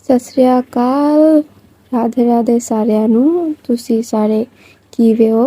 ਸਤਿ ਸ੍ਰੀ ਅਕਾਲ, ਰਾਧੇ ਰਾਧੇ ਸਾਰਿਆਂ ਨੂੰ। ਤੁਸੀਂ ਸਾਰੇ ਕਿਵੇਂ ਹੋ?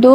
2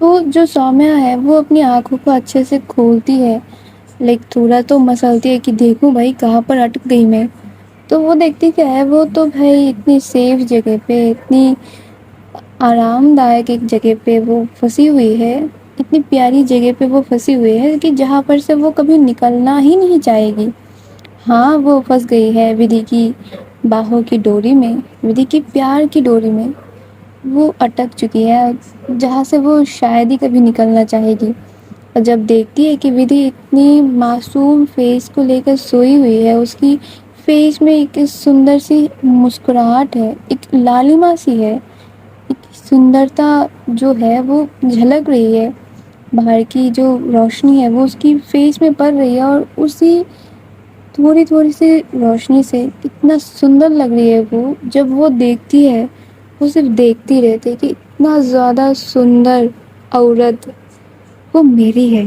تو جو سومیا ہے وہ اپنی آنکھوں کو اچھے سے کھولتی ہے، لائک تھوڑا تو مسلتی ہے کہ دیکھوں بھائی کہاں پر اٹک گئی میں. تو وہ دیکھتی کیا ہے، وہ تو بھائی اتنی سیف جگہ پہ، اتنی آرام دائک ایک جگہ پہ وہ پھنسی ہوئی ہے، اتنی پیاری جگہ پہ وہ پھنسی ہوئی ہے کہ جہاں پر سے وہ کبھی نکلنا ہی نہیں چاہے گی. ہاں وہ پھنس گئی ہے ودھی کی باہوں کی ڈوری میں، ودھی کی پیار کی ڈوری میں. وہ اٹک چکی ہے جہاں سے وہ شاید ہی کبھی نکلنا چاہے گی. اور جب دیکھتی ہے کہ ودھی اتنی معصوم فیس کو لے کر سوئی ہوئی ہے، اس کی فیس میں ایک سندر سی مسکراہٹ ہے، ایک لالما سی ہے، ایک سندرتا جو ہے وہ جھلک رہی ہے. باہر کی جو روشنی ہے وہ اس کی فیس میں پڑ رہی ہے، اور اسی تھوڑی تھوڑی سی روشنی سے کتنا سندر لگ رہی ہے وہ. جب وہ دیکھتی ہے، وہ صرف دیکھتی رہتی ہے کہ اتنا زیادہ سندر عورت وہ میری ہے،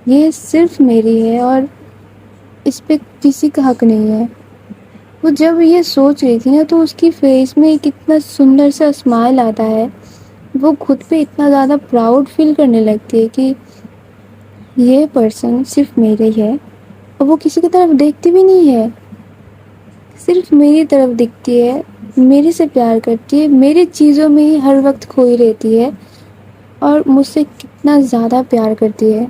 یہ صرف میری ہے اور اس پہ کسی کا حق نہیں ہے. وہ جب یہ سوچ رہی تھی نا تو اس کی فیس میں کتنا سندر سا اسمائل آتا ہے. وہ خود پہ اتنا زیادہ پراؤڈ فیل کرنے لگتی ہے کہ یہ پرسن صرف میرے ہے، اور وہ کسی کی طرف دیکھتی بھی نہیں ہے، صرف میری طرف دیکھتی ہے، میرے سے پیار کرتی ہے، میری چیزوں میں ہی ہر وقت کھوئی رہتی ہے، اور مجھ سے کتنا زیادہ پیار کرتی ہے.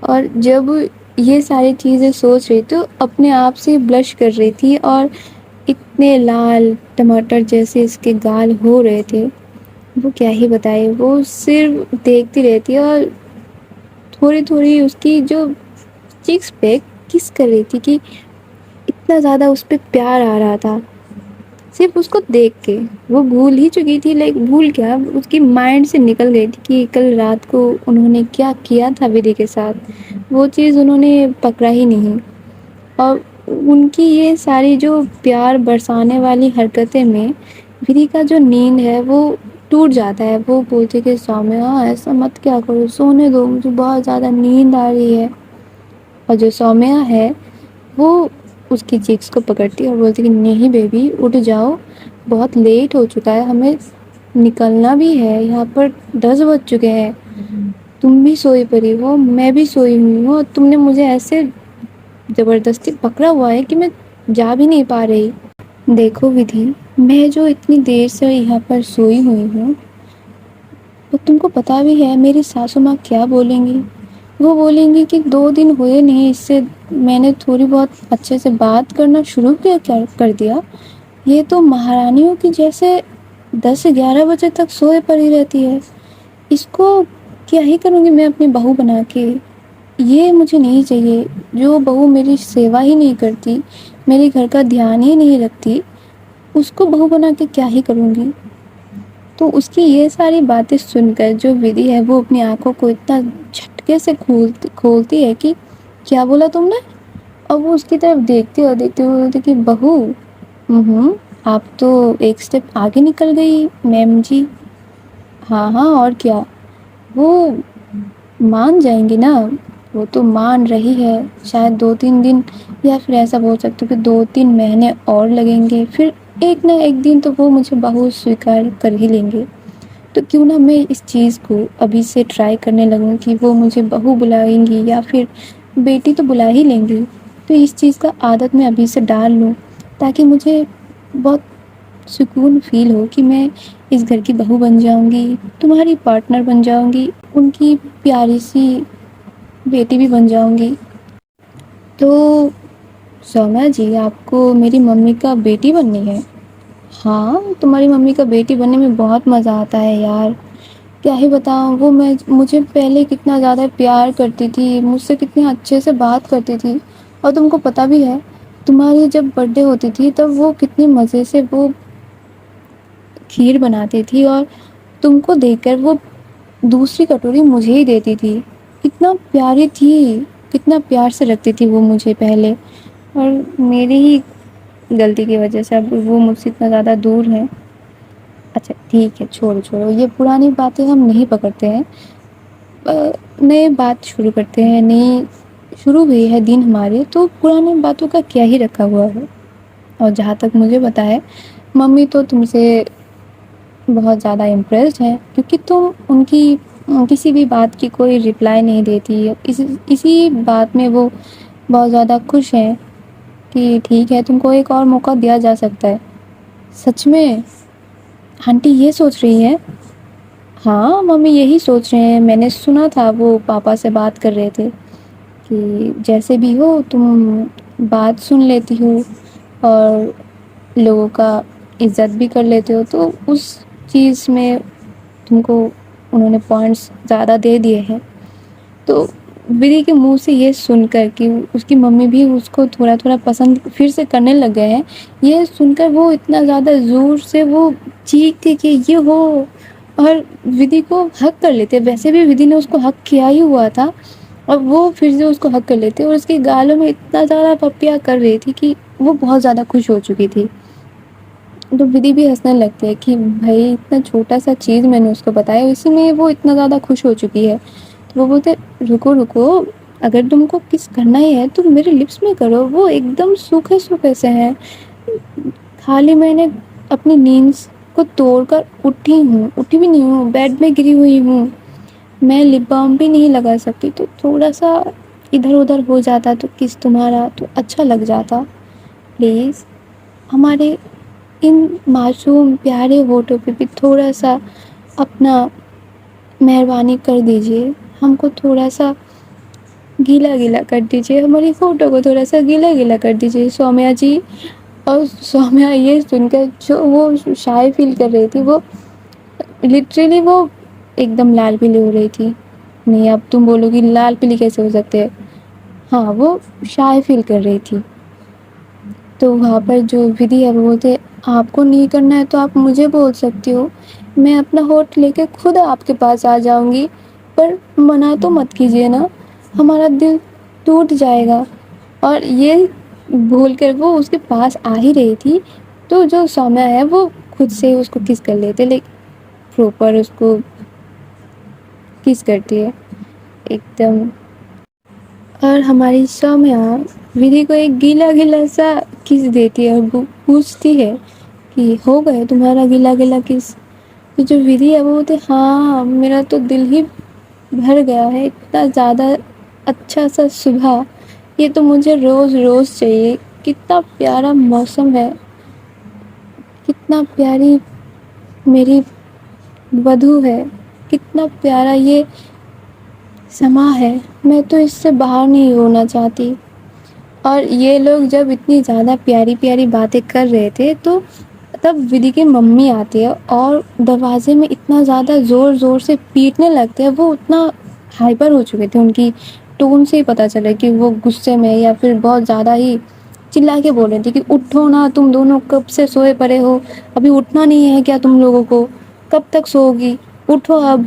اور جب یہ ساری چیزیں سوچ رہی تو اپنے آپ سے بلش کر رہی تھی، اور اتنے لال ٹماٹر جیسے اس کے گال ہو رہے تھے، وہ کیا ہی بتائے. وہ صرف دیکھتی رہتی ہے اور تھوڑی تھوڑی اس کی جو چیکس پہ کس کر رہی تھی کہ اتنا زیادہ اس پہ پیار آ رہا تھا صرف اس کو دیکھ کے. وہ بھول ہی چکی تھی، لائک بھول کیا، اس کی مائنڈ سے نکل گئی تھی کہ کل رات کو انہوں نے کیا کیا تھا ودھی کے ساتھ، وہ چیز انہوں نے پکڑا ہی نہیں. اور ان کی یہ ساری جو پیار برسانے والی حرکتیں میں ودھی کا جو نیند ہے وہ ٹوٹ جاتا ہے. وہ بولتی کہ سومیا ایسا مت کیا کرو، سونے دو، مجھے بہت زیادہ نیند آ رہی ہے. اور جو سومیا ہے وہ اس کی چیکس کو پکڑتی اور بولتی کہ نہیں بیبی اٹھ جاؤ، بہت لیٹ ہو چکا ہے، ہمیں نکلنا بھی ہے، یہاں پر 10 بج چکے ہیں، تم بھی سوئی پڑی ہو، میں بھی سوئی ہوئی ہوں، اور تم نے مجھے ایسے زبردستی پکڑا ہوا ہے کہ میں جا بھی نہیں پا رہی. دیکھو ودھی، میں جو اتنی دیر سے یہاں پر سوئی ہوئی ہوں، تو تم کو پتا بھی ہے میری ساسو ماں کیا بولیں گی. وہ بولیں گی کہ 2 دن ہوئے نہیں اس سے میں نے تھوڑی بہت اچھے سے بات کرنا شروع کر دیا، یہ تو مہارانیوں کی جیسے 10 سے 11 بجے تک سوئے پڑی رہتی ہے. اس کو کیا ہی کروں گی میں اپنی بہو بنا کے، یہ مجھے نہیں چاہیے. جو بہو میری سیوا ہی نہیں کرتی، میرے گھر کا دھیان ہی نہیں رکھتی، اس کو بہو بنا کے کیا ہی کروں گی. تو اس کی یہ ساری باتیں سن کر جو ودھی ہے وہ اپنی آنکھوں کو اتنا جھٹکے سے کھولتی ہے کہ کیا بولا تم نے. اور وہ اس کی طرف دیکھتے اور دیکھتے ہوئے بولتی کہ بہو آپ تو ایک سٹیپ آگے نکل گئی میم جی. ہاں ہاں اور کیا، وہ مان جائیں گی نا، وہ تو مان رہی ہے. شاید 2-3 دن، یا پھر ایسا بول سکتے کہ 2-3 مہینے اور لگیں گے، پھر ایک نہ ایک دن تو وہ مجھے بہو سویکار کر ہی لیں گے. تو کیوں نہ میں اس چیز کو ابھی سے ٹرائی کرنے لگوں کہ وہ مجھے بہو بلائیں گی یا پھر بیٹی تو بلا ہی لیں گی. تو اس چیز کا عادت میں ابھی سے ڈال لوں، تاکہ مجھے بہت سکون فیل ہو کہ میں اس گھر کی بہو بن جاؤں گی، تمہاری پارٹنر بن جاؤں گی، ان کی پیاری سی بیٹی بھی بن جاؤں گی. تو سومیا جی آپ کو میری ممی کا بیٹی بننی ہے؟ ہاں تمہاری ممی کا بیٹی بننے میں بہت مزہ آتا ہے یار، کیا ہی بتاؤں. وہ مجھے پہلے کتنا زیادہ پیار کرتی تھی، مجھ سے کتنے اچھے سے بات کرتی تھی. اور تم کو پتہ بھی ہے تمہاری جب برتھ ڈے ہوتی تھی تب وہ کتنے مزے سے وہ کھیر بناتی تھی، اور تم کو دیکھ کر وہ دوسری کٹوری مجھے ہی دیتی تھی. کتنا پیاری تھی، کتنا پیار سے رکھتی تھی وہ مجھے پہلے. اور میری ہی غلطی کی وجہ سے اب وہ مجھ سے اتنا زیادہ دور ہے. اچھا ٹھیک ہے، چھوڑو یہ پرانی باتیں ہم نہیں پکڑتے ہیں، نئے بات شروع کرتے ہیں. نئی شروع ہوئی ہے دن ہمارے، تو پرانی باتوں کا کیا ہی رکھا ہوا ہے. اور جہاں تک مجھے پتا ہے ممی تو تم سے بہت زیادہ امپریسڈ ہیں کیونکہ تم ان کی کسی بھی بات کی کوئی رپلائی نہیں دیتی. اسی بات میں وہ بہت زیادہ خوش ہیں کہ ٹھیک ہے تم کو ایک اور موقع دیا جا سکتا ہے. سچ میں آنٹی یہ سوچ رہی ہیں؟ ہاں ممی یہی سوچ رہے ہیں. میں نے سنا تھا وہ پاپا سے بات کر رہے تھے کہ جیسے بھی ہو تم بات سن لیتی ہو اور لوگوں کا عزت بھی کر لیتے ہو, تو اس چیز میں تم کو انہوں نے پوائنٹس زیادہ دے دیے ہیں. تو ودی کے منہ سے یہ سن کر کہ اس کی ممی بھی اس کو تھوڑا تھوڑا پسند پھر سے کرنے لگ گئے ہیں, یہ سن کر وہ اتنا زیادہ زور سے وہ چیختے کہ یہ ہو, اور ودی کو حق کر لیتے. ویسے بھی ودی نے اس کو حق کیا ہی ہوا تھا اور وہ پھر سے اس کو حق کر لیتے, اور اس کے گالوں میں اتنا زیادہ پپیا کر رہی تھی کہ وہ بہت زیادہ خوش ہو چکی تھی. تو ودی بھی ہنسنے لگتی ہے کہ بھائی اتنا چھوٹا سا چیز میں نے اس کو بتایا, اسی میں وہ اتنا زیادہ خوش ہو چکی ہے. تو وہ بولتے رکو رکو, اگر تم کو کس کرنا ہی ہے تو میرے لپس میں کرو, وہ ایک دم سوکھے سوکھے سے ہیں. خالی میں نے اپنی نیند کو توڑ کر اٹھی بھی نہیں ہوں, بیڈ میں گری ہوئی ہوں. میں لپ بام بھی نہیں لگا سکتی, تو تھوڑا سا ادھر ادھر ہو جاتا تو کس تمہارا تو اچھا لگ جاتا. پلیز ہمارے ان معصوم پیارے ہونٹوں پہ بھی تھوڑا سا اپنا مہربانی کر دیجیے, ہم کو تھوڑا سا گیلا گیلا کر دیجیے, ہماری فوٹو کو تھوڑا سا گیلا گیلا کر دیجیے سومیا جی. اور سومیا یہ سن کر جو وہ شائع فیل کر رہی تھی, وہ لٹرلی وہ ایک دم لال پیلی ہو رہی تھی. نہیں اب تم بولو گی لال پیلی کیسے ہو سکتے ہیں, ہاں وہ شائع فیل کر رہی تھی. تو وہاں پر جو ودی ہے وہ بولتے آپ کو نہیں کرنا ہے تو آپ مجھے بول سکتی ہو, میں اپنا ہونٹ لے کے خود آپ کے پاس آ جاؤں گی, پر منع تو مت کیجیے نا, ہمارا دل ٹوٹ جائے گا. اور یہ بھول کر وہ اس کے پاس آ ہی رہی تھی تو جو سومیا ہے وہ خود سے اس کو کس کر لیتے, لیکن پراپر اس کو کس کرتی ہے ایک دم. اور ہماری سومیا ودی کو ایک گیلا گیلا سا کس دیتی ہے اور پوچھتی ہے کہ ہو گئے تمہارا گیلا گیلا کس. تو جو ودی ہے وہ بولتے ہاں میرا تو دل ہی بھر گیا ہے, اتنا زیادہ اچھا سا صبح, یہ تو مجھے روز روز چاہیے. کتنا پیارا موسم ہے, کتنا پیاری میری ودھو ہے, کتنا پیارا یہ سما ہے, میں تو اس سے باہر نہیں ہونا چاہتی. اور یہ لوگ جب اتنی زیادہ پیاری پیاری باتیں کر رہے تھے تو تب ودی کی ممی آتی ہے اور دروازے میں اتنا زیادہ زور زور سے پیٹنے لگتے ہیں. وہ اتنا ہائپر ہو چکے تھے, ان کی ٹون سے ہی پتہ چلا کہ وہ غصے میں یا پھر بہت زیادہ ہی چلا کے بول رہے تھے کہ اٹھو نا, تم دونوں کب سے سوئے پڑے ہو, ابھی اٹھنا نہیں ہے کیا تم لوگوں کو, کب تک سو گی, اٹھو اب.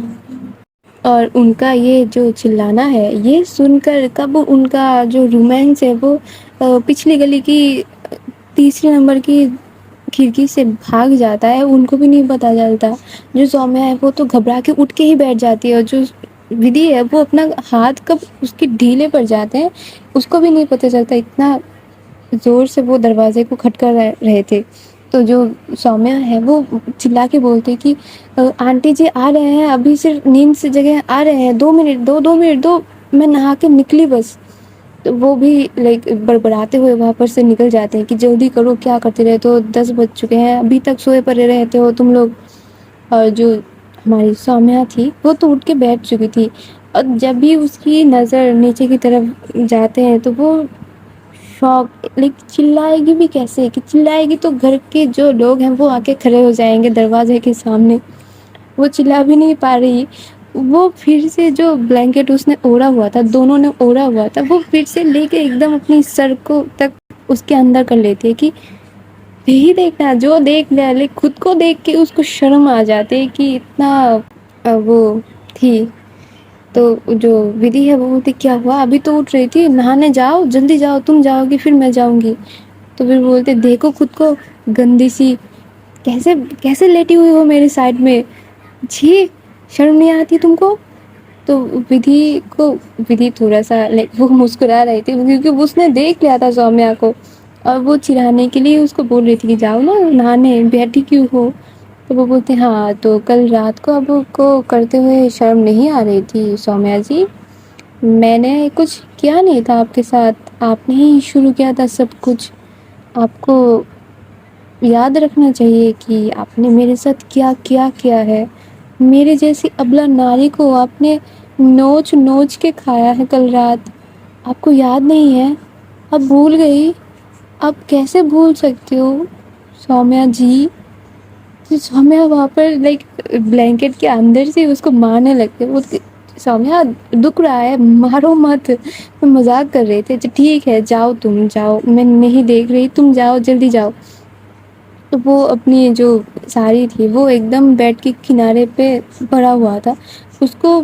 اور ان کا یہ جو چلانا ہے یہ سن کر کب ان کا جو رومانس ہے وہ پچھلی گلی کی تیسری نمبر کی کھڑکی سے بھاگ جاتا ہے, ان کو بھی نہیں پتہ چلتا. جو سومیا ہے وہ تو گھبرا کے اٹھ کے ہی بیٹھ جاتی ہے, اور جو ودی ہے وہ اپنا ہاتھ کب اس کے ڈھیلے پڑ جاتے ہیں اس کو بھی نہیں پتہ چلتا, اتنا زور سے وہ دروازے کو کھٹکا رہے تھے. تو جو سومیا ہے وہ چلا کے بولتے کہ آنٹی جی آ رہے ہیں, ابھی صرف نیند سے جگہ آ رہے ہیں, 2 منٹ دو, میں نہا کے نکلی بس. تو وہ بھی لائک بڑبڑاتے ہوئے وہاں پر سے نکل جاتے ہیں کہ جلدی کرو, کیا کرتے رہتے ہو, 10 بج چکے ہیں, ابھی تک سوئے پڑے رہتے ہو تم لوگ. اور جو ہماری سومیا تھی وہ تو اٹھ کے بیٹھ چکی تھی, اور جب بھی اس کی نظر نیچے کی طرف جاتے ہیں تو وہ شوق, لیکن چلائے گی بھی کیسے, کہ چلائے گی تو گھر کے جو لوگ ہیں وہ آ کے کھڑے ہو جائیں گے دروازے کے سامنے. وہ چلا بھی نہیں پا رہی, وہ پھر سے جو بلینکٹ اس نے اوڑھا ہوا تھا, دونوں نے اوڑھا ہوا تھا, وہ پھر سے لے کے ایک دم اپنی سر کو تک اس کے اندر کر لیتی ہے کہ یہی دیکھنا جو دیکھ لیا, لیکن خود کو دیکھ کے اس کو شرم آ جاتی کہ اتنا وہ تھی. تو جو ودی ہے وہ بولتی کیا ہوا, ابھی تو اٹھ رہی تھی, نہانے جاؤ, جلدی جاؤ, تم جاؤ گی پھر میں جاؤں گی. تو پھر بولتے دیکھو خود کو گندی سی, کیسے لیٹی ہوئی ہو میرے سائڈ میں, چھی شرم نہیں آتی تم کو. تو ودی تھوڑا سا وہ مسکرا رہی تھی کیونکہ اس نے دیکھ لیا تھا سومیا کو, اور وہ چڑھانے کے لیے اس کو بول رہی تھی کہ جاؤ نا نہانے, بیٹھی کیوں ہو. تو وہ بولتے ہاں تو کل رات کو ابو کو کرتے ہوئے شرم نہیں آ رہی تھی سومیا جی؟ میں نے کچھ کیا نہیں تھا آپ کے ساتھ، آپ نے ہی شروع کیا تھا سب کچھ. آپ کو یاد رکھنا چاہیے کہ آپ نے میرے ساتھ کیا کیا کیا ہے. میرے جیسی ابلا ناری کو آپ نے نوچ نوچ کے کھایا ہے کل رات. آپ کو یاد نہیں ہے؟ اب بھول گئی؟ آپ کیسے بھول سکتے ہو سومیا جی؟ سومیا وہاں پر بلینکٹ کے اندر سے اس کو مارنے لگتے. وہ سومیا دکھ رہا ہے، مارو مت، مذاق کر رہے تھے. ٹھیک ہے جاؤ تم جاؤ، میں نہیں دیکھ رہی، تم جاؤ جلدی جاؤ. تو وہ اپنی جو ساڑی تھی وہ ایک دم بیڈ کے کنارے پہ پڑا ہوا تھا، اس کو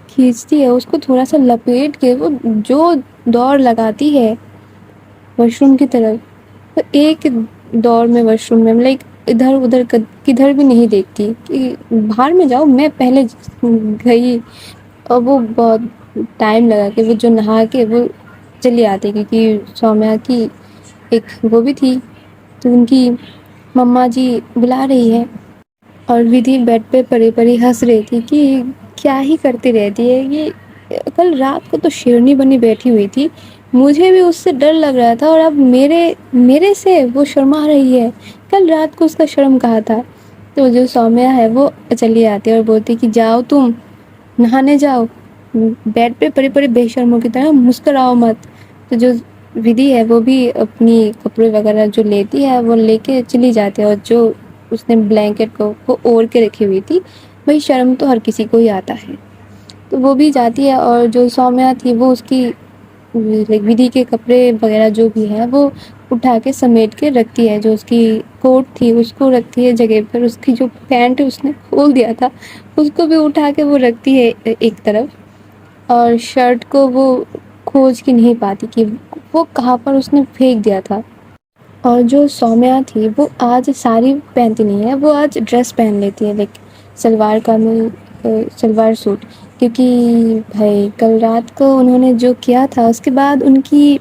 کھینچتی ہے، اس کو تھوڑا سا لپیٹ کے وہ جو دوڑ لگاتی ہے واش روم کی طرف. ایک دور میں واش روم میں ادھر ادھر کدھر بھی نہیں دیکھتی کہ باہر میں جاؤ، میں پہلے گئی. اور وہ بہت ٹائم لگا کہ وہ جو نہا کے وہ چلی آتی، کیونکہ سومیا کی ایک وہ بھی تھی تو ان کی مما جی بلا رہی ہے. اور ودھی بیڈ پہ پڑی پڑی ہنس رہی تھی کہ کیا ہی کرتی رہتی ہے یہ. کل رات کو تو شیرنی بنی بیٹھی ہوئی تھی، مجھے بھی اس سے ڈر لگ رہا تھا، اور اب میرے سے وہ شرما رہی ہے. کل رات کو اس کا شرم کہا تھا. تو جو سومیا ہے وہ چلی آتی ہے اور بولتی کہ جاؤ تم نہانے جاؤ، بیڈ پہ پڑے پڑے بے شرموں کی طرح مسکراؤ مت. تو جو ودھی ہے وہ بھی اپنی کپڑے وغیرہ جو لیتی ہے وہ لے کے چلی جاتی ہے، اور جو اس نے بلینکٹ کو وہ اوڑھ کے رکھی ہوئی تھی، بھائی شرم تو ہر کسی کو ہی آتا ہے. تو وہ بھی جاتی ہے، اور جو سومیا تھی وہ اس کی ودھی کے کپڑے وغیرہ جو بھی ہے وہ اٹھا کے سمیٹ کے رکھتی ہے. جو اس کی کوٹ تھی اس کو رکھتی ہے جگہ پر، اس کی جو پینٹ اس نے کھول دیا تھا اس کو بھی اٹھا کے وہ رکھتی ہے ایک طرف. اور شرٹ کو وہ کھوج کے نہیں پاتی کہ وہ کہاں پر اس نے پھینک دیا تھا. اور جو سومیا تھی وہ آج ساری پہنتی نہیں ہے، وہ آج ڈریس پہن لیتی ہے، سلوار سلوار سوٹ. کیونکہ بھائی کل رات کو انہوں نے جو کیا تھا اس کے بعد ان کی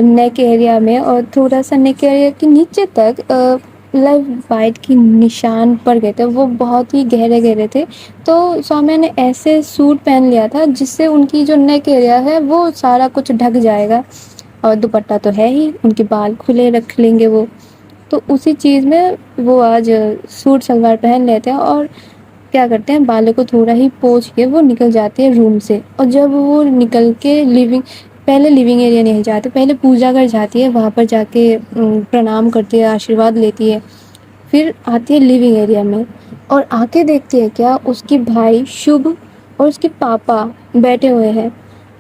نیک ایریا میں اور تھوڑا سا نیک ایریا کے نیچے تک لو وائٹ کی نشان پڑ گئے تھے، وہ بہت ہی گہرے گہرے تھے. تو سومیا نے ایسے سوٹ پہن لیا تھا جس سے ان کی جو نیک ایریا ہے وہ سارا کچھ ڈھک جائے گا، اور دوپٹہ تو ہے ہی، ان کے بال کھلے رکھ لیں گے وہ. تو اسی چیز میں وہ آج سوٹ شلوار پہن لیتے ہیں، اور کیا کرتے ہیں بالوں کو تھوڑا ہی پوچھ کے وہ نکل جاتے ہیں روم سے. اور جب وہ نکل کے پہلے لیونگ ایریا نہیں جاتے، پہلے پوجا گھر جاتی ہے، وہاں پر جا کے پرنام کرتی ہے، آشیرواد لیتی ہے. پھر آتی ہے لیونگ ایریا میں اور آ کے دیکھتی ہے کیا اس کی بھائی شبھ اور اس کے پاپا بیٹھے ہوئے ہیں.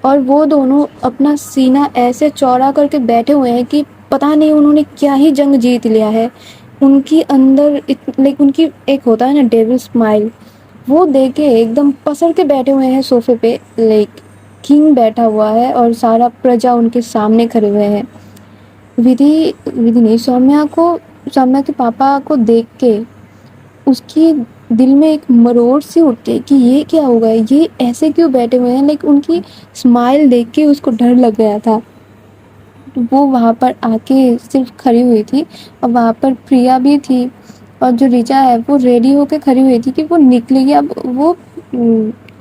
اور وہ دونوں اپنا سینہ ایسے چوڑا کر کے بیٹھے ہوئے ہیں کہ پتہ نہیں انہوں نے کیا ہی جنگ جیت لیا ہے. ان کی اندر ان کی ایک ہوتا ہے نا ڈیول اسمائل، وہ دیکھ کے ایک دم پسر کے بیٹھے ہوئے ہیں صوفے پہ. کنگ بیٹھا ہوا ہے اور سارا پرجا ان کے سامنے کھڑے ہوئے ہیں. ودھی نہیں، سومیا کے پاپا کو دیکھ کے اس کی دل میں ایک مروڑ سی اٹھتی ہے کہ یہ کیا ہوگا، یہ ایسے کیوں بیٹھے ہوئے ہیں. ان کی اسمائل دیکھ کے اس کو ڈر لگ گیا تھا. وہ وہاں پر آ کے صرف کھڑی ہوئی تھی، اور وہاں پر پریا بھی تھی، اور جو ریچا ہے وہ ریڈی ہو کے کھڑی ہوئی تھی کہ وہ نکلے گی، اب وہ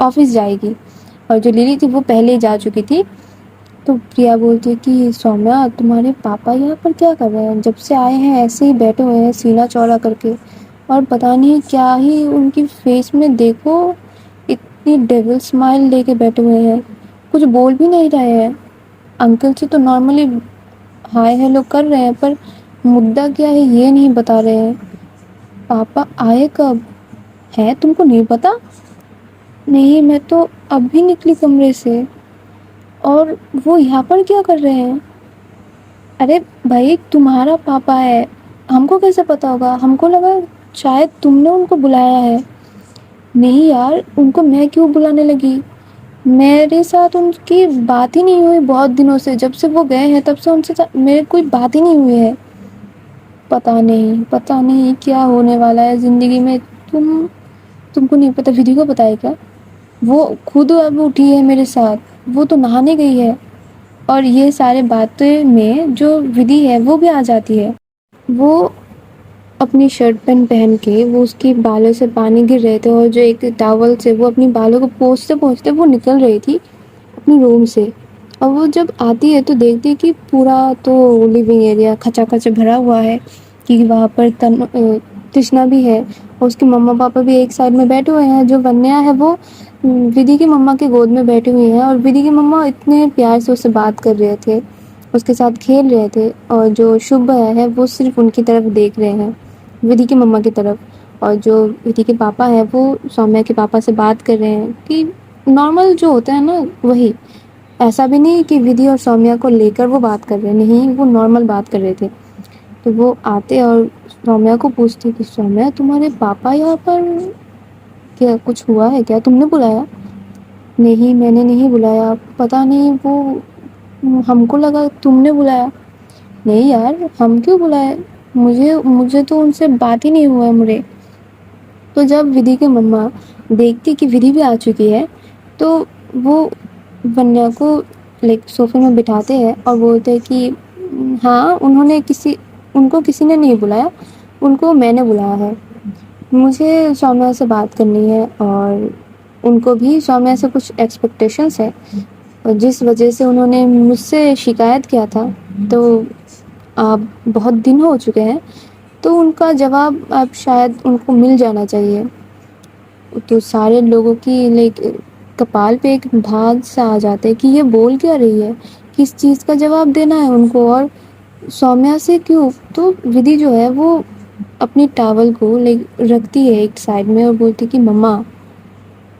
آفس جائے گی. اور جو لیلی تھی وہ پہلے ہی جا چکی تھی. تو پریا بولتی ہے کہ سومیا تمہارے پاپا یہاں پر کیا کر رہے ہیں؟ جب سے آئے ہیں ایسے ہی بیٹھے ہوئے ہیں سینہ چوڑا کر کے، اور پتہ نہیں کیا ہی ان کی فیس میں دیکھو، اتنی ڈیول اسمائل لے کے بیٹھے ہوئے ہیں، کچھ بول بھی نہیں رہے ہیں. انکل سے تو نارملی ہائے ہیلو کر رہے ہیں، پر مدعا کیا ہے یہ نہیں بتا رہے ہیں. پاپا آئے کب ہے تم کو نہیں پتا؟ نہیں، میں تو ابھی نکلی کمرے سے. اور وہ یہاں پر کیا کر رہے ہیں؟ ارے بھائی تمہارا پاپا ہے، ہم کو کیسے پتا ہوگا؟ ہم کو لگا شاید تم نے ان کو بلایا ہے. نہیں یار، ان کو میں کیوں بلانے لگی؟ میرے ساتھ ان کی بات ہی نہیں ہوئی بہت دنوں سے، جب سے وہ گئے ہیں تب سے ان سے میرے کوئی بات ہی نہیں ہوئی ہے. پتا نہیں کیا ہونے والا ہے زندگی میں. تم کو نہیں پتا؟ ودھی کو پتا ہے کیا؟ وہ خود اب اٹھی ہے میرے ساتھ، وہ تو نہانے گئی ہے. اور یہ سارے باتیں میں جو ودھی ہے وہ بھی آ جاتی ہے. وہ اپنی شرٹ پینٹ پہن کے وہ اس کی بالوں سے پانی گر رہے تھے اور جو ایک ٹاول سے وہ اپنی بالوں کو پوچھتے پوچھتے وہ نکل رہی تھی اپنی روم سے. اور وہ جب آتی ہے تو دیکھتی ہے کہ پورا تو لیونگ ایریا کھچا کھچ بھرا ہوا ہے، کہ وہاں پر تشنا بھی ہے اور اس کے مما پاپا بھی ایک سائڈ میں بیٹھے ہوئے ہیں. جو ونیا ہے وہ ودی کی مما کے گود میں بیٹھی ہوئی ہیں اور ودی کی مما اتنے پیار سے اس سے بات کر رہے تھے، اس کے ساتھ کھیل رہے تھے. اور جو شبھ ہے وہ صرف ان کی طرف دیکھ رہے ہیں، ودی کی مما کی طرف. اور جو ودی کے پاپا ہے وہ سومیا کے پاپا سے بات کر رہے ہیں کہ نارمل جو ہوتا ہے نا وہی. ایسا بھی نہیں کہ ودی اور سومیا کو لے کر وہ بات کر رہے ہیں، نہیں، وہ نارمل بات کر رہے تھے. تو وہ آتے اور سومیا کو پوچھتے کہ سومیا تمہارے پاپا یہاں پر کیا کچھ ہوا ہے کیا، تم نے بلایا؟ نہیں میں نے نہیں بلایا، پتہ نہیں، وہ ہم کو لگا تم نے بلایا. نہیں یار ہم کیوں بلائے، مجھے تو ان سے بات ہی نہیں ہوا ہے مجھے. تو جب ودی کے مما دیکھتی کہ ودی بھی آ چکی ہے تو وہ ونیا کو صوفے میں بٹھاتے ہیں اور بولتے ہیں کہ ہاں ان کو کسی نے نہیں بلایا، ان کو میں نے بلایا ہے. مجھے سومیا سے بات کرنی ہے اور ان کو بھی سومیا سے کچھ ایکسپیکٹیشنس ہے جس وجہ سے انہوں نے مجھ سے شکایت کیا تھا. تو آپ بہت دن ہو چکے ہیں تو ان کا جواب اب شاید ان کو مل جانا چاہیے. تو سارے لوگوں کی کپال پہ ایک بھاگ سا آ جاتا ہے کہ یہ بول کیا رہی ہے، کس چیز کا جواب دینا ہے ان کو اور سومیا سے کیوں. تو ودی جو ہے وہ اپنی ٹاول کو رکھتی ہے ایک سائڈ میں اور بولتی کہ مما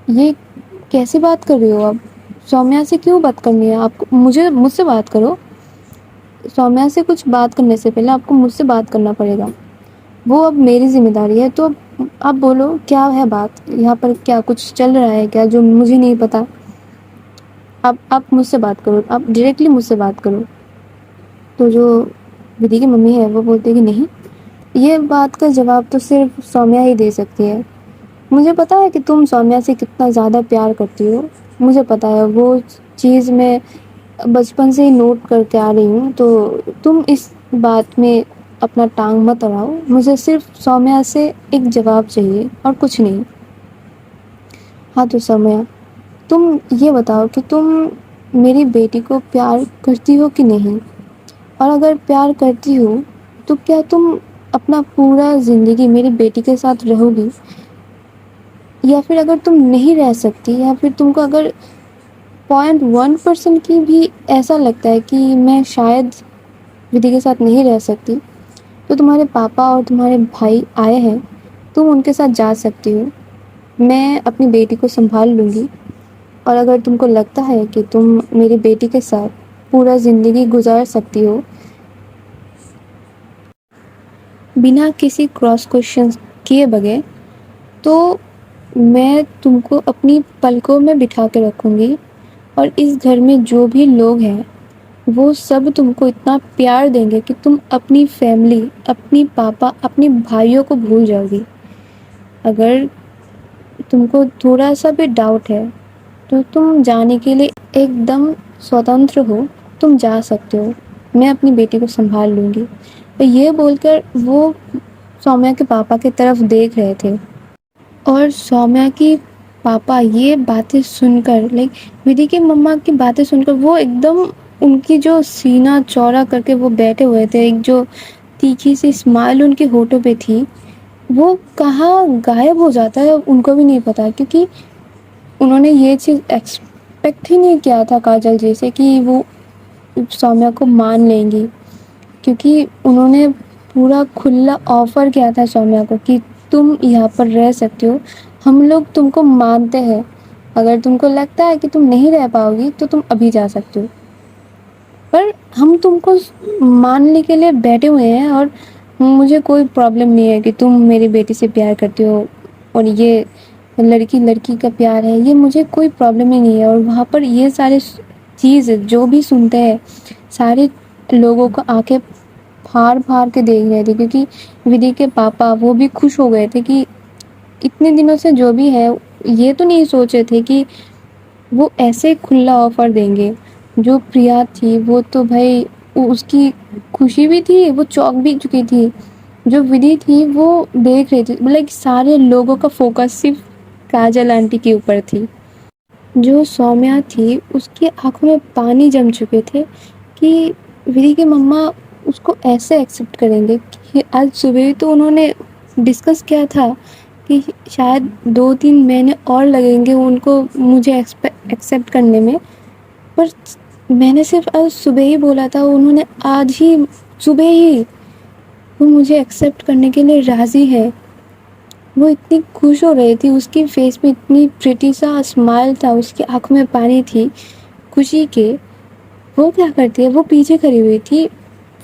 یہ کیسے بات کر رہی ہو، اب سومیا سے کیوں بات کرنی ہے آپ کو، مجھ سے بات کرو. سومیا سے کچھ بات کرنے سے پہلے آپ کو مجھ سے بات کرنا پڑے گا، وہ اب میری ذمہ داری ہے. تو آپ بولو کیا ہے بات، یہاں پر کیا کچھ چل رہا ہے کیا جو مجھے نہیں پتا. آپ مجھ سے بات کرو، آپ ڈائریکٹلی مجھ سے بات کرو. تو جو ودی کی ممی ہے وہ بولتے کہ نہیں، یہ بات کا جواب تو صرف سومیا ہی دے سکتی ہے. مجھے پتا ہے کہ تم سومیا سے کتنا زیادہ پیار کرتی ہو، مجھے پتا ہے، وہ چیز میں بچپن سے ہی نوٹ کر کے آ رہی ہوں. تو تم اس بات میں اپنا ٹانگ مت اڑاؤ، مجھے صرف سومیا سے ایک جواب چاہیے اور کچھ نہیں. ہاں تو سومیا تم یہ بتاؤ کہ تم میری بیٹی کو پیار کرتی ہو کہ نہیں، اور اگر پیار کرتی ہو تو کیا تم اپنا پورا زندگی میری بیٹی کے ساتھ رہو گی، یا پھر اگر تم نہیں رہ سکتی یا پھر تم کو اگر 0.1% کی بھی ایسا لگتا ہے کہ میں شاید ودی کے ساتھ نہیں رہ سکتی، تو تمہارے پاپا اور تمہارے بھائی آئے ہیں، تم ان کے ساتھ جا سکتی ہو، میں اپنی بیٹی کو سنبھال لوں گی. اور اگر تم کو لگتا ہے کہ تم میری بیٹی کے ساتھ پورا زندگی گزار سکتی ہو بنا کسی کراس کوشچن کیے بغیر، تو میں تم کو اپنی پلکوں میں بٹھا کے رکھوں گی. اور اس گھر میں جو بھی لوگ ہیں وہ سب تم کو اتنا پیار دیں گے کہ تم اپنی فیملی، اپنی پاپا، اپنی بھائیوں کو بھول جاؤ گی. اگر تم کو تھوڑا سا بھی ڈاؤٹ ہے تو تم جانے کے لیے ایک دم سوتنتر ہو، تم جا سکتے ہو، میں اپنی بیٹی کو سنبھال لوں گی. یہ بول کر وہ سومیا کے پاپا کی طرف دیکھ رہے تھے اور سومیا کی پاپا یہ باتیں سن کر ودی کی مما کی باتیں سن کر وہ ایک دم ان کی جو سینہ چوڑا کر کے وہ بیٹھے ہوئے تھے، ایک جو تیکھی سی اسمائل ان کے ہونٹوں پہ تھی، وہ کہاں غائب ہو جاتا ہے ان کو بھی نہیں پتا. کیونکہ انہوں نے یہ چیز ایکسپیکٹ ہی نہیں کیا تھا کاجل جی سے کہ وہ سومیا کو مان لیں گی. کیونکہ انہوں نے پورا کھلا آفر کیا تھا سومیا کو کہ تم یہاں پر رہ سکتے ہو، ہم لوگ تم کو مانتے ہیں، اگر تم کو لگتا ہے کہ تم نہیں رہ پاؤ گی تو تم ابھی جا سکتے ہو، پر ہم تم کو ماننے کے لیے بیٹھے ہوئے ہیں. اور مجھے کوئی پرابلم نہیں ہے کہ تم میری بیٹی سے پیار کرتے ہو، اور یہ لڑکی لڑکی کا پیار ہے، یہ مجھے کوئی پرابلم ہی نہیں ہے. اور وہاں پر یہ سارے چیز جو بھی سنتے ہیں سارے لوگوں کو آنکھیں پھاڑ پھاڑ کے دیکھ رہے تھے، کیونکہ ودی کے پاپا وہ بھی خوش ہو گئے تھے کہ اتنے دنوں سے جو بھی ہے یہ تو نہیں سوچے تھے کہ وہ ایسے کھلا آفر دیں گے. جو پریا تھی وہ تو بھائی اس کی خوشی بھی تھی، وہ چونک بھی چکی تھی جو ودی تھی وہ دیکھ رہی تھی، لائک سارے لوگوں کا فوکس صرف کاجل آنٹی کے اوپر تھی. جو سومیا تھی اس کی آنکھوں میں پانی جم چکے تھے کہ ودی کی مما اس کو ایسے ایکسیپٹ کریں گے. کہ آج صبح تو انہوں نے ڈسکس کیا تھا کہ شاید 2-3 مہینے اور لگیں گے ان کو مجھے ایکسیپٹ کرنے میں، پر میں نے صرف آج صبح ہی بولا تھا، انہوں نے آج ہی صبح ہی وہ مجھے ایکسیپٹ کرنے کے لیے راضی ہے. وہ اتنی خوش ہو رہی تھی، اس کی فیس میں اتنی پریٹی سا اسمائل تھا، اس کی آنکھوں میں پانی تھی خوشی کے. وہ کیا کرتی ہے، وہ پیچھے کھڑی ہوئی تھی،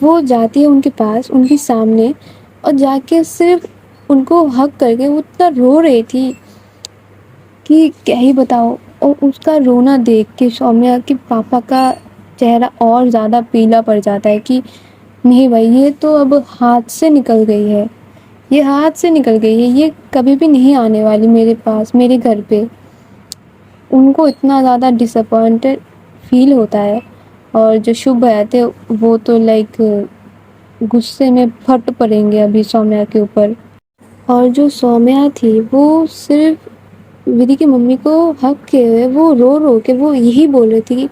وہ جاتی ہے ان کے پاس، ان کے سامنے، اور جا کے صرف ان کو ہگ کر کے وہ اتنا رو رہی تھی کہ کیا ہی بتاؤ. اور اس کا رونا دیکھ کے سومیا کے پاپا کا چہرہ اور زیادہ پیلا پڑ جاتا ہے کہ نہیں بھائی، یہ تو اب ہاتھ سے نکل گئی ہے، یہ ہاتھ سے نکل گئی ہے، یہ کبھی بھی نہیں آنے والی میرے پاس، میرے گھر پہ. ان کو اتنا زیادہ ڈس اپوائنٹڈ فیل ہوتا ہے. اور جو شبھ بھیا تھے وہ تو لائک غصے میں پھٹ پڑیں گے ابھی سومیا کے اوپر. اور جو سومیا تھی وہ صرف ودی کی ممی کو ہگ کے ہوئے وہ رو رو کے وہ یہی بول رہی تھی کہ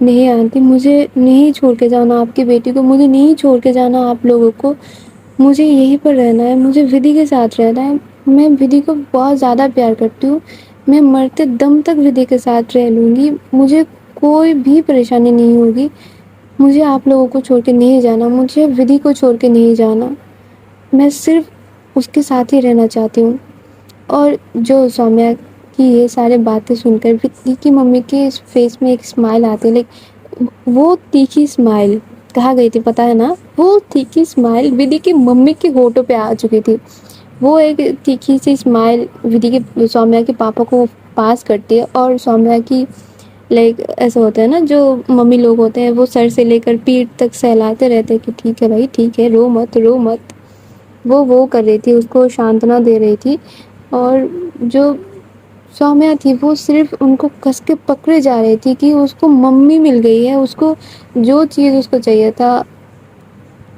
نہیں آنٹی، مجھے نہیں چھوڑ کے جانا آپ کی بیٹی کو، مجھے نہیں چھوڑ کے جانا آپ لوگوں کو، مجھے یہیں پر رہنا ہے، مجھے ودی کے ساتھ رہنا ہے. میں ودی کو بہت زیادہ پیار کرتی ہوں، میں مرتے دم تک ودی کے ساتھ رہ لوں گی، مجھے کوئی بھی پریشانی نہیں ہوگی، مجھے آپ لوگوں کو چھوڑ کے نہیں جانا، مجھے ودی کو چھوڑ کے نہیں جانا، میں صرف اس کے ساتھ ہی رہنا چاہتی ہوں. اور جو سومیا کی یہ سارے باتیں سن کر ودی کی ممی کے فیس میں ایک اسمائل آتی ہے، لائک وہ تیکھی اسمائل کہا گئی تھی، پتہ ہے نا، وہ تیکھی اسمائل ودی کی ممی کے ہونٹوں پہ آ چکی تھی. وہ ایک تیکھی سی اسمائل ودی کے سومیا کے پاپا کو پاس کرتی ہے. اور سومیا کی لائک ایسا ہوتا ہے نا، جو ممی لوگ ہوتے ہیں وہ سر سے لے کر پیٹھ تک سہلاتے رہتے ہیں کہ ٹھیک ہے بھائی، ٹھیک ہے، رو مت رو مت. وہ کر رہی تھی، اس کو شانتنا دے رہی تھی. اور جو سومیا تھی وہ صرف ان کو کس کے پکڑے جا رہی تھی کہ اس کو ممی مل گئی ہے، اس کو جو چیز اس کو چاہیے تھا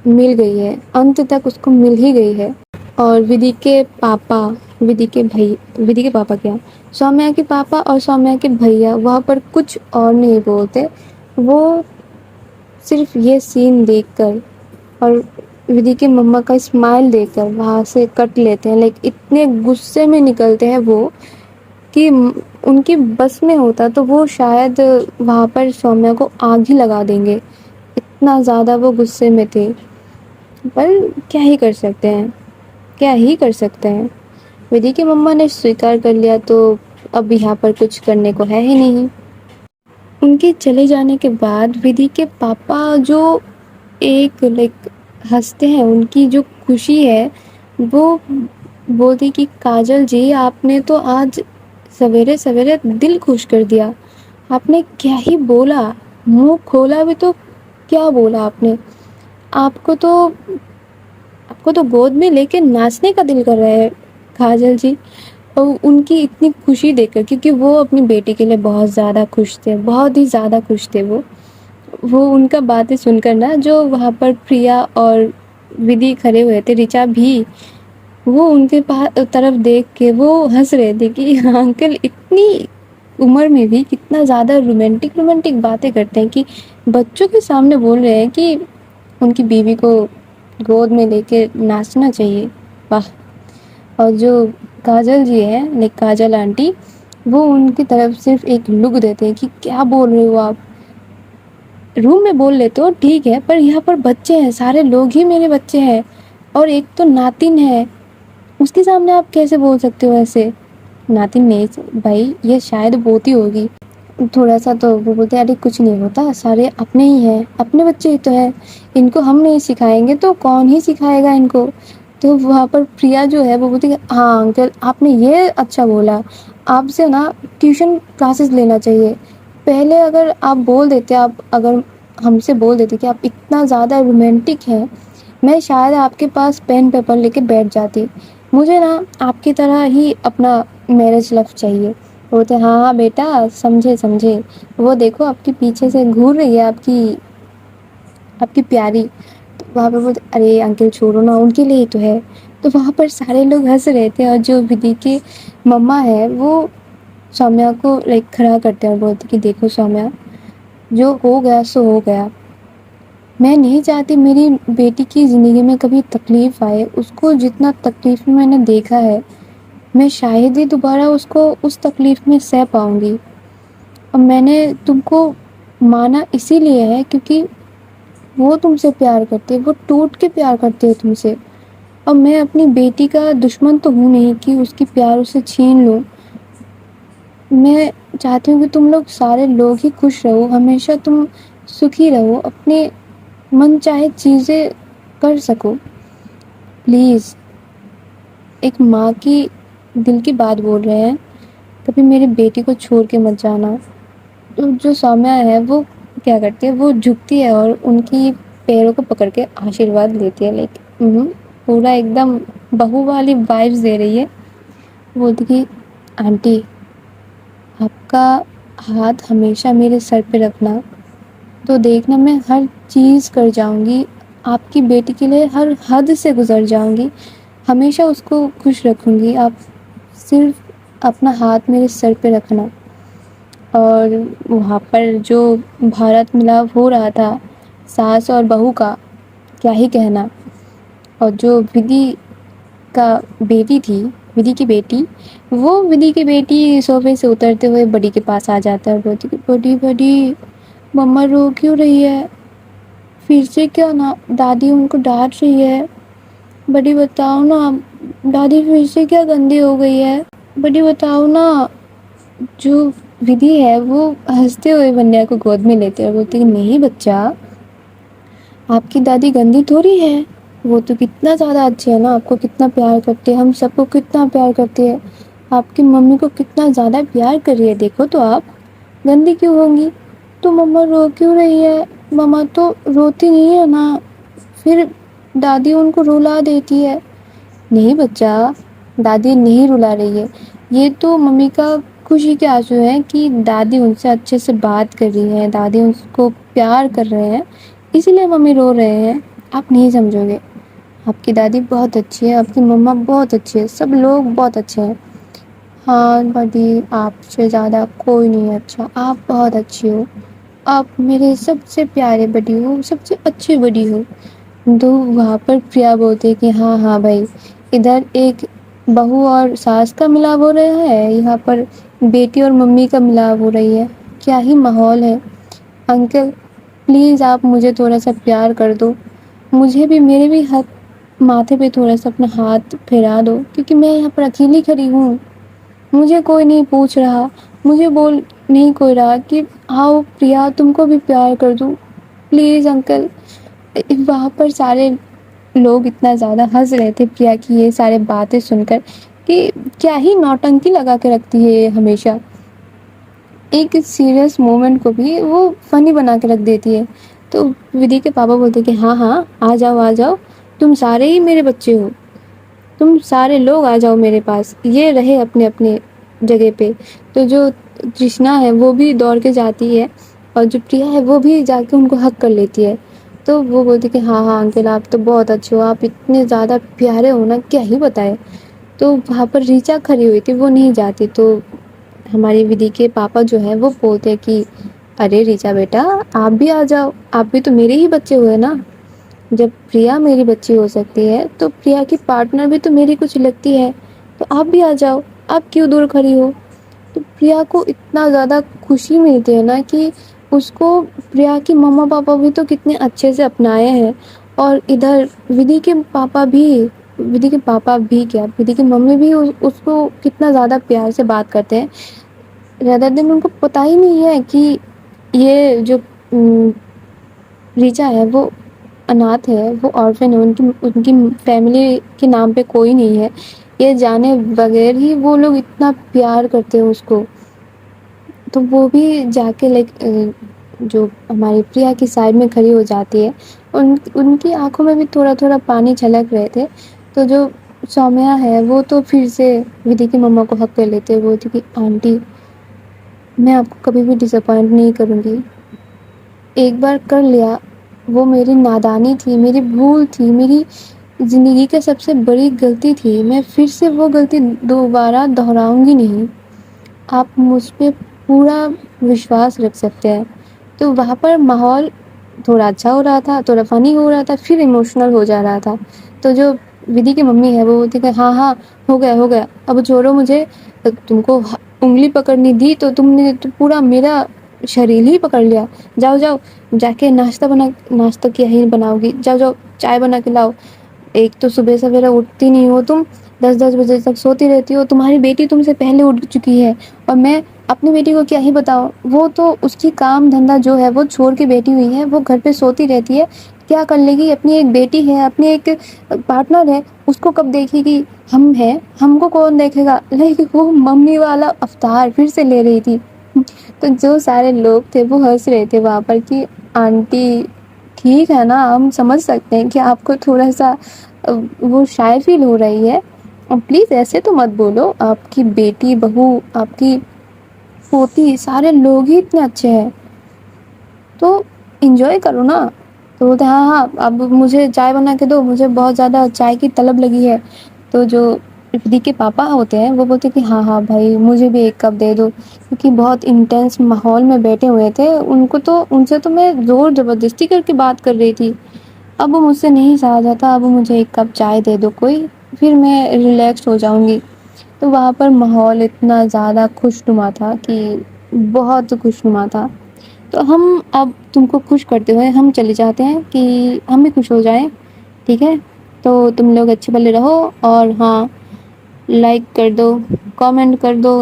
مل گئی ہے، انت تک اس کو مل ہی گئی ہے. اور ودی کے پاپا کیا، سومیا کے پاپا اور سومیا کے بھیا وہاں پر کچھ اور نہیں بولتے. وہ صرف یہ سین دیکھ کر اور ودی کے مما کا اسمائل دیکھ کر وہاں سے کٹ لیتے ہیں. لائک اتنے غصے میں نکلتے ہیں وہ کہ ان کی بس میں ہوتا تو وہ شاید وہاں پر سومیا کو آگ ہی لگا دیں گے، اتنا زیادہ وہ غصے میں تھے. پر کیا ہی کر سکتے ہیں. ودی کی مما نے سویکار کر لیا تو اب یہاں پر کچھ کرنے کو ہے ہی نہیں. ان کے چلے جانے کے بعد ودی کے پاپا جو ایک لائک ہنستے ہیں، ان کی جو خوشی ہے وہ بولتی کہ کاجل جی، آپ نے تو آج سویرے سویرے دل خوش کر دیا، آپ نے کیا ہی بولا، منہ کھولا بھی تو کیا بولا آپ نے، آپ کو تو گود میں لے کے ناچنے کا دل کر رہا ہے کاجل جی. اور ان کی اتنی خوشی دیکھ کر، کیونکہ وہ اپنی بیٹی کے لیے بہت زیادہ خوش تھے، بہت ہی زیادہ خوش تھے. وہ ان کا باتیں سن کر نا، جو وہاں پر پریا اور ودی کھڑے ہوئے تھے، ریچا بھی، وہ ان کے طرف دیکھ کے وہ ہنس رہے تھے کہ انکل اتنی عمر میں بھی کتنا زیادہ رومانٹک باتیں کرتے ہیں کہ بچوں کے سامنے بول رہے ہیں کہ ان کی بیوی کو گود میں لے کے ناچنا چاہیے. واہ. اور جو کاجل جی ہے، لائک کاجل آنٹی، وہ ان کی طرف صرف ایک لک دیتے ہیں کہ کیا بول رہے ہو آپ، روم میں بول لیتے ہو ٹھیک ہے، پر یہاں پر بچے ہیں، سارے لوگ ہی میرے بچے ہیں، اور ایک تو ناتن ہے، اس کے سامنے آپ کیسے بول سکتے ہو ایسے. ناتن نہیں بھائی، یہ شاید بوتی ہوگی تھوڑا سا. تو وہ بولتے ہیں ارے کچھ نہیں ہوتا، سارے اپنے ہی ہیں، اپنے بچے ہی تو ہیں، ان کو ہم نہیں سکھائیں گے تو کون ہی سکھائے گا ان کو. تو وہاں پر پریا جو ہے وہ بولتی ہے ہاں انکل، آپ نے یہ اچھا بولا، آپ سے نا ٹیوشن کلاسز لینا چاہیے. پہلے اگر آپ بول دیتے، اگر ہم سے بول دیتے کہ آپ اتنا زیادہ رومانٹک ہیں، میں شاید آپ کے پاس پین پیپر لے کے بیٹھ جاتی. مجھے نا آپ کی طرح ہی اپنا میرج لائف چاہیے. بولتے ہاں بیٹا، سمجھے. وہ دیکھو آپ کے پیچھے سے گھور رہی ہے آپ کی پیاری. وہاں پر بولتے ارے انکل چھوڑو نا، ان کے لیے ہی تو ہے. تو وہاں پر سارے لوگ ہنس رہے تھے، اور جو ودی کی مما ہے وہ سومیہ کو کھڑا کرتے ہیں اور بولتے کہ دیکھو سومیہ، جو ہو گیا سو ہو گیا. میں نہیں چاہتی میری بیٹی کی زندگی میں کبھی تکلیف آئے. اس کو جتنا تکلیف میں نے دیکھا ہے، میں شاید ہی دوبارہ اس کو اس تکلیف میں سہ پاؤں گی. اور میں نے تم کو مانا اسی لیے ہے کیونکہ وہ تم سے پیار کرتے، وہ ٹوٹ کے پیار کرتے ہے تم سے. اور میں اپنی بیٹی کا دشمن تو ہوں نہیں کہ اس کی پیار اسے چھین لوں. میں چاہتی ہوں کہ تم لوگ سارے لوگ ہی خوش رہو، ہمیشہ تم سکھی رہو، اپنے من چاہے چیزیں کر سکو. پلیز، ایک ماں کی دل کی بات بول رہے ہیں، کبھی میری بیٹی کو چھوڑ کے مت جانا. جو سومیہ ہے وہ کیا کرتی ہے، وہ جھکتی ہے اور ان کی پیروں کو پکڑ کے آشیرواد لیتی ہے. پورا ایک دم بہو والی وائبس دے رہی ہے. بولتی کہ آنٹی، آپ کا ہاتھ ہمیشہ میرے سر پہ رکھنا، تو دیکھنا میں ہر چیز کر جاؤں گی، آپ کی بیٹی کے لیے ہر حد سے گزر جاؤں گی، ہمیشہ اس کو خوش رکھوں گی. آپ صرف اپنا ہاتھ میرے سر پہ رکھنا. اور وہاں پر جو بھارت ملاپ ہو رہا تھا ساس اور بہو کا، کیا ہی کہنا. اور جو ودی کا بیٹی تھی، ودی کی بیٹی، وہ ودی کی بیٹی صوفے سے اترتے ہوئے بڑی کے پاس آ جاتا ہے اور بولتی کہ بڑی بڑی مما رو کیوں رہی ہے؟ پھر سے کیا نا دادی ان کو ڈانٹ رہی ہے؟ بڑی بتاؤ نا، دادی پھر سے کیا گندی ہو گئی ہے؟ بڑی بتاؤ نا. جو ودی ہے وہ ہنستے ہوئے ونیا کو گود میں لیتے اور بولتے کہ نہیں بچہ، آپ کی دادی گندی تھوڑی ہے، وہ تو کتنا زیادہ اچھے ہے نا، آپ کو کتنا پیار کرتے ہیں، ہم سب کو کتنا پیار کرتے ہیں، آپ کی ممی کو کتنا زیادہ پیار کر رہی ہے، دیکھو تو آپ گندی کیوں ہوں گی؟ تو مما رو کیوں رہی ہے؟ مما تو روتی نہیں ہے نا، پھر دادی ان کو رلا دیتی ہے. نہیں بچہ، دادی نہیں رلا رہی ہے، یہ تو ممی کا خوشی کے آنسو ہیں کہ دادی ان سے اچھے سے بات کر رہی ہے، دادی ان کو پیار کر رہے ہیں، اسی لیے ممی رو رہے ہیں. آپ نہیں سمجھو گے، آپ کی دادی بہت اچھی ہے، آپ کی مما بہت اچھی ہے، سب لوگ بہت اچھے ہیں. ہاں دادی، آپ سے زیادہ کوئی نہیں ہے اچھا، آپ بہت اچھی ہو، آپ میرے سب سے پیارے بڑی ہو، سب سے اچھی بڑی ہو. تو وہاں پر پریا بولتے کہ ہاں ہاں بھائی، ادھر ایک بہو اور ساس کا ملاپ ہو رہا ہے، یہاں پر بیٹی اور ممی کا ملاپ ہو رہی ہے. کیا ہی ماحول ہے. انکل پلیز آپ مجھے تھوڑا سا پیار کر دو، مجھے بھی میرے بھی ماتھے پہ تھوڑا سا اپنا ہاتھ پھیرا دو، کیونکہ میں یہاں پر اکیلی کھڑی ہوں، مجھے کوئی نہیں پوچھ رہا، مجھے بول نہیں کوئی رہا کہ آؤ پریا تم کو بھی پیار کر دوں، پلیز انکل. وہاں پر سارے لوگ اتنا زیادہ ہنس رہے تھے پریا کی یہ سارے باتیں سن کر کہ کیا ہی نوٹنکی لگا کے رکھتی ہے یہ ہمیشہ، ایک سیریس مومنٹ کو بھی وہ فنی بنا کے رکھ دیتی ہے. تو ودی کے پاپا بولتے کہ ہاں ہاں آ جاؤ آ جاؤ، تم سارے ہی میرے بچے ہو، تم سارے لوگ آ جاؤ میرے پاس، یہ رہے اپنے اپنے جگہ پہ. تو جو ترشنا ہے وہ بھی دوڑ کے جاتی ہے، اور جو پریا ہے وہ بھی جا کے ان کو حگ کر لیتی ہے. تو وہ بولتی کہ ہاں ہاں انکل آپ تو بہت اچھے ہو، آپ اتنے زیادہ پیارے ہو نا، کیا ہی بتائے. تو وہاں پر ریچا کھڑی ہوئی تھی، وہ نہیں جاتی. تو ہماری ودی کے پاپا جو ہے وہ بولتے کہ ارے ریچا بیٹا آپ بھی آ جاؤ، آپ بھی تو میرے ہی بچے ہوئے نا، جب پریا میری بچی ہو سکتی ہے تو پریا کی پارٹنر بھی تو میری کچھ لگتی ہے، تو آپ بھی آ جاؤ، آپ کیوں دور کھڑی ہو. تو پریا کو اتنا زیادہ خوشی ملتی ہے نا کہ اس کو پریا کی مما پاپا بھی تو کتنے اچھے سے اپنائے ہیں، اور ادھر ودی کے پاپا بھی، ودی کے پاپا بھی کیا ودی کی ممی بھی اس کو کتنا زیادہ پیار سے بات کرتے ہیں. زیادہ دن ان کو پتا ہی نہیں ہے کہ یہ جو ریچا ہے وہ اناتھ ہے، وہ آرفن ہے، ان کی فیملی کے نام پہ کوئی نہیں ہے. یہ جانے بغیر ہی وہ لوگ اتنا پیار کرتے ہیں اس کو. تو وہ بھی جا کے جو ہماری پریا کی سائڈ میں کھڑی ہو جاتی ہے، ان کی آنکھوں میں بھی تھوڑا تھوڑا پانی چھلک رہے تھے. تو جو سومیہ ہے وہ تو پھر سے ودی کی مما کو حق کر لیتے ہوئے بولتی کہ آنٹی میں آپ کو کبھی بھی ڈس اپوائنٹ نہیں کروں گی، ایک بار کر لیا وہ میری نادانی تھی، میری بھول تھی، میری زندگی کا سب سے بڑی غلطی تھی. میں پھر سے وہ غلطی دوبارہ دہراؤں گی نہیں. آپ مجھ پہ پورا وشواس رکھ سکتے ہیں. تو وہاں پر ماحول تھوڑا اچھا ہو رہا تھا، تھوڑا فنی ہو رہا تھا، پھر ایموشنل ہو جا رہا تھا. تو جو ودی کی ممی ہے وہ بولتی کہ ہاں ہاں ہو گیا، اب چھوڑو مجھے. تم کو انگلی پکڑنی دی تو تم نے تو پورا میرا شریر ہی پکڑ لیا. جاؤ جا کے ناشتہ کیا ہی بناؤ گی، جاؤ چائے بنا کے لاؤ. ایک تو صبح سویرے اٹھتی نہیں ہو تم، 10 بجے تک سوتی رہتی ہو. تمہاری بیٹی تم سے پہلے اٹھ چکی ہے اور میں اپنی بیٹی کو کیا ہی بتاؤں. وہ تو اس کی کام دھندا جو ہے وہ چھوڑ کے بیٹھی ہوئی ہے، وہ گھر پہ سوتی رہتی ہے. کیا کر لے گی؟ اپنی ایک بیٹی ہے، اپنی ایک پارٹنر ہے، اس کو کب دیکھے گی؟ ہم ہیں، ہم کو کون دیکھے گا؟ لیکن وہ ممی والا افطار پھر سے لے رہی تھی. تو جو سارے لوگ تھے وہ ہنس رہے تھے وہاں پر کہ آنٹی ٹھیک ہے نا، ہم سمجھ سکتے ہیں کہ آپ کو تھوڑا سا وہ شائع فیل ہو رہی ہے. پلیز ایسے تو مت بولو. آپ کی بیٹی، بہو، آپ کی پوتی، سارے لوگ ہی اتنے اچھے ہیں، تو انجوائے کرو نا. تو بولتے ہاں ہاں اب مجھے چائے بنا کے دو، مجھے بہت زیادہ چائے کی طلب لگی ہے. تو جو ودی کے پاپا ہوتے ہیں وہ بولتے کہ ہاں ہاں بھائی مجھے بھی ایک کپ دے دو. کیونکہ بہت انٹینس ماحول میں بیٹھے ہوئے تھے، ان سے تو میں زور زبردستی کر کے بات کر رہی تھی. اب مجھ سے نہیں سہا جاتا، اب مجھے ایک کپ چائے دے دو کوئی، پھر میں ریلیکس ہو جاؤں گی. تو وہاں پر ماحول اتنا زیادہ خوشنما تھا کہ بہت خوشنما تھا. تو ہم اب تم کو خوش کرتے ہوئے ہم چلے جاتے ہیں کہ ہم بھی خوش ہو جائیں. ٹھیک ہے؟ تو تم لوگ اچھے بلے رہو، اور ہاں لائک کر دو، کامنٹ کر دو،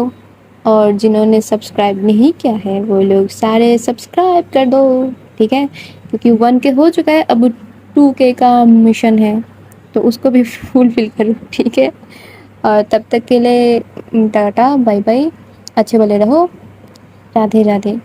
اور جنہوں نے سبسکرائب نہیں کیا ہے وہ لوگ سارے سبسکرائب کر دو. ٹھیک ہے؟ کیونکہ 1K ہو چکا ہے، اب 2K کا مشن ہے تو اس کو بھی فل کرو. ٹھیک ہے؟ اور تب تک کے لیے ٹاٹا، بائی بائی، اچھے بلے رہو، رادھے رادھے.